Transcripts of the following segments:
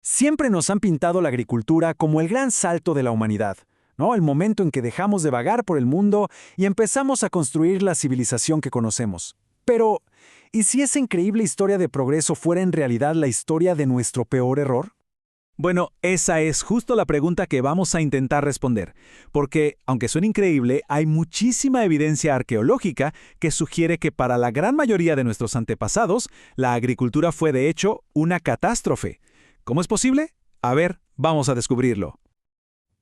Siempre nos han pintado la agricultura como el gran salto de la humanidad, ¿no? El momento en que dejamos de vagar por el mundo y empezamos a construir la civilización que conocemos. Pero, ¿y si esa increíble historia de progreso fuera en realidad la historia de nuestro peor error? Bueno, esa es justo la pregunta que vamos a intentar responder, porque, aunque suene increíble, hay muchísima evidencia arqueológica que sugiere que para la gran mayoría de nuestros antepasados, la agricultura fue de hecho una catástrofe. ¿Cómo es posible? A ver, vamos a descubrirlo.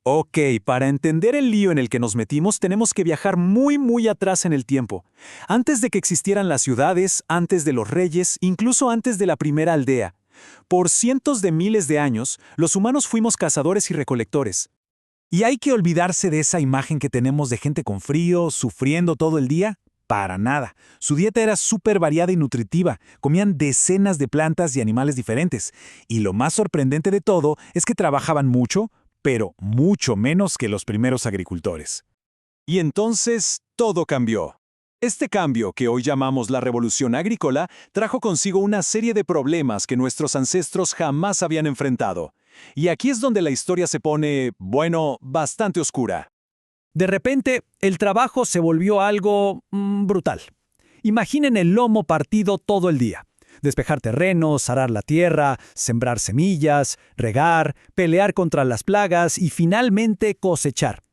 Ok, para entender el lío en el que nos metimos tenemos que viajar muy atrás en el tiempo. Antes de que existieran las ciudades, antes de los reyes, incluso antes de la primera aldea. Por cientos de miles de años, los humanos fuimos cazadores y recolectores. ¿Y hay que olvidarse de esa imagen que tenemos de gente con frío, sufriendo todo el día? Para nada. Su dieta era súper variada y nutritiva. Comían decenas de plantas y animales diferentes. Y lo más sorprendente de todo es que trabajaban mucho, pero mucho menos que los primeros agricultores. Y entonces todo cambió. Este cambio, que hoy llamamos la revolución agrícola, trajo consigo una serie de problemas que nuestros ancestros jamás habían enfrentado. Y aquí es donde la historia se pone, bueno, bastante oscura. De repente, el trabajo se volvió algo brutal. Imaginen el lomo partido todo el día. Despejar terrenos, arar la tierra, sembrar semillas, regar, pelear contra las plagas y finalmente cosechar.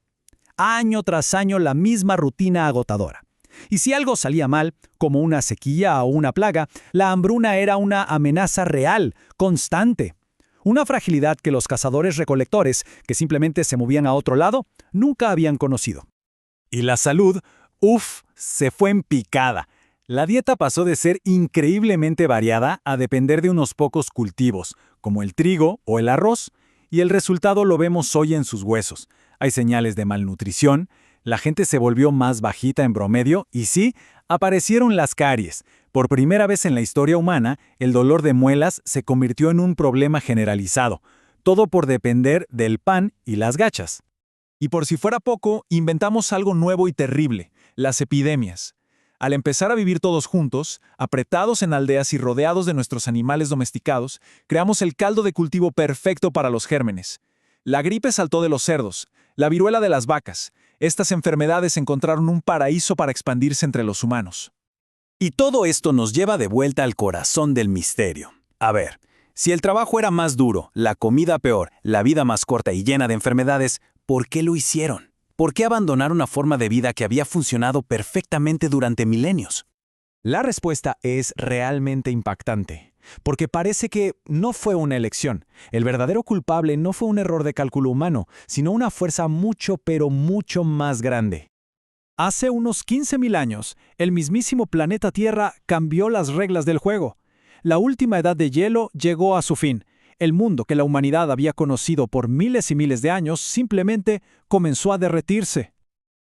Año tras año la misma rutina agotadora. Y si algo salía mal, como una sequía o una plaga, la hambruna era una amenaza real, constante. Una fragilidad que los cazadores-recolectores, que simplemente se movían a otro lado, nunca habían conocido. Y la salud, se fue en picada. La dieta pasó de ser increíblemente variada a depender de unos pocos cultivos, como el trigo o el arroz, y el resultado lo vemos hoy en sus huesos. Hay señales de malnutrición, la gente se volvió más bajita en promedio y sí, aparecieron las caries. Por primera vez en la historia humana, el dolor de muelas se convirtió en un problema generalizado, todo por depender del pan y las gachas. Y por si fuera poco, inventamos algo nuevo y terrible, las epidemias. Al empezar a vivir todos juntos, apretados en aldeas y rodeados de nuestros animales domesticados, creamos el caldo de cultivo perfecto para los gérmenes. La gripe saltó de los cerdos, la viruela de las vacas. Estas enfermedades encontraron un paraíso para expandirse entre los humanos. Y todo esto nos lleva de vuelta al corazón del misterio. A ver, si el trabajo era más duro, la comida peor, la vida más corta y llena de enfermedades, ¿por qué lo hicieron? ¿Por qué abandonar una forma de vida que había funcionado perfectamente durante milenios? La respuesta es realmente impactante, porque parece que no fue una elección. El verdadero culpable no fue un error de cálculo humano, sino una fuerza mucho pero mucho más grande. Hace unos 15.000 años, el mismísimo planeta Tierra cambió las reglas del juego. La última edad de hielo llegó a su fin. El mundo que la humanidad había conocido por miles y miles de años simplemente comenzó a derretirse.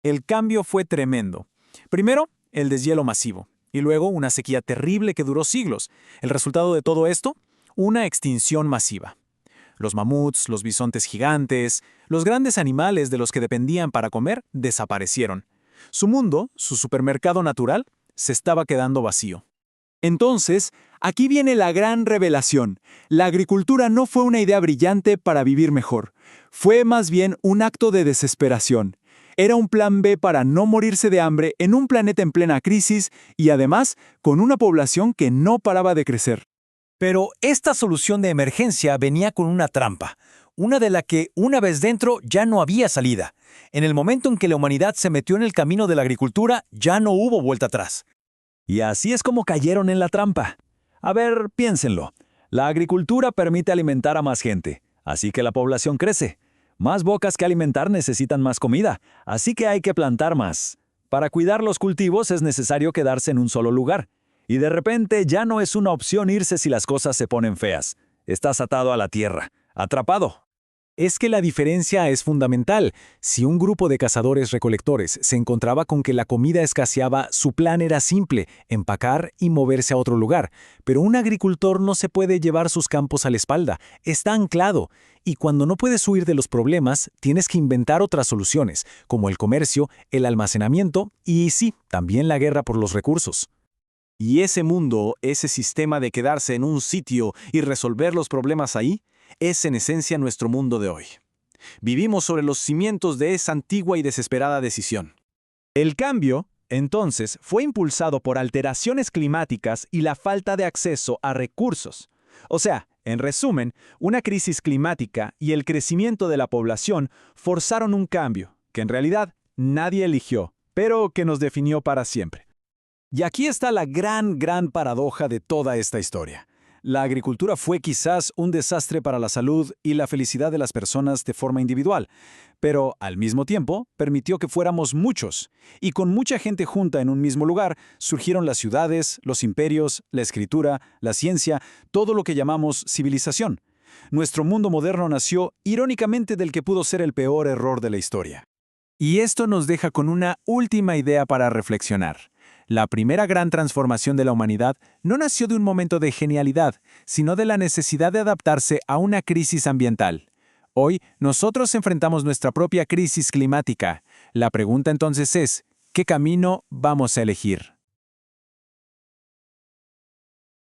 El cambio fue tremendo. Primero, el deshielo masivo, y luego una sequía terrible que duró siglos. El resultado de todo esto, una extinción masiva. Los mamuts, los bisontes gigantes, los grandes animales de los que dependían para comer, desaparecieron. Su mundo, su supermercado natural, se estaba quedando vacío. Entonces, aquí viene la gran revelación. La agricultura no fue una idea brillante para vivir mejor. Fue más bien un acto de desesperación. Era un plan B para no morirse de hambre en un planeta en plena crisis y además con una población que no paraba de crecer. Pero esta solución de emergencia venía con una trampa, una de la que, una vez dentro, ya no había salida. En el momento en que la humanidad se metió en el camino de la agricultura, ya no hubo vuelta atrás. Y así es como cayeron en la trampa. A ver, piénsenlo. La agricultura permite alimentar a más gente, así que la población crece. Más bocas que alimentar necesitan más comida, así que hay que plantar más. Para cuidar los cultivos es necesario quedarse en un solo lugar. Y de repente ya no es una opción irse si las cosas se ponen feas. Estás atado a la tierra, atrapado. Es que la diferencia es fundamental. Si un grupo de cazadores-recolectores se encontraba con que la comida escaseaba, su plan era simple, empacar y moverse a otro lugar. Pero un agricultor no se puede llevar sus campos a la espalda, está anclado. Y cuando no puedes huir de los problemas, tienes que inventar otras soluciones, como el comercio, el almacenamiento y sí, también la guerra por los recursos. Y ese mundo, ese sistema de quedarse en un sitio y resolver los problemas ahí, Es en esencia nuestro mundo de hoy. Vivimos sobre los cimientos de esa antigua y desesperada decisión. El cambio, entonces, fue impulsado por alteraciones climáticas y la falta de acceso a recursos. O sea, en resumen, una crisis climática y el crecimiento de la población forzaron un cambio, que en realidad nadie eligió, pero que nos definió para siempre. Y aquí está la gran paradoja de toda esta historia. La agricultura fue quizás un desastre para la salud y la felicidad de las personas de forma individual, pero al mismo tiempo permitió que fuéramos muchos, y con mucha gente junta en un mismo lugar surgieron las ciudades, los imperios, la escritura, la ciencia, todo lo que llamamos civilización. Nuestro mundo moderno nació irónicamente del que pudo ser el peor error de la historia. Y esto nos deja con una última idea para reflexionar. La primera gran transformación de la humanidad no nació de un momento de genialidad, sino de la necesidad de adaptarse a una crisis ambiental. Hoy, nosotros enfrentamos nuestra propia crisis climática. La pregunta entonces es, ¿qué camino vamos a elegir?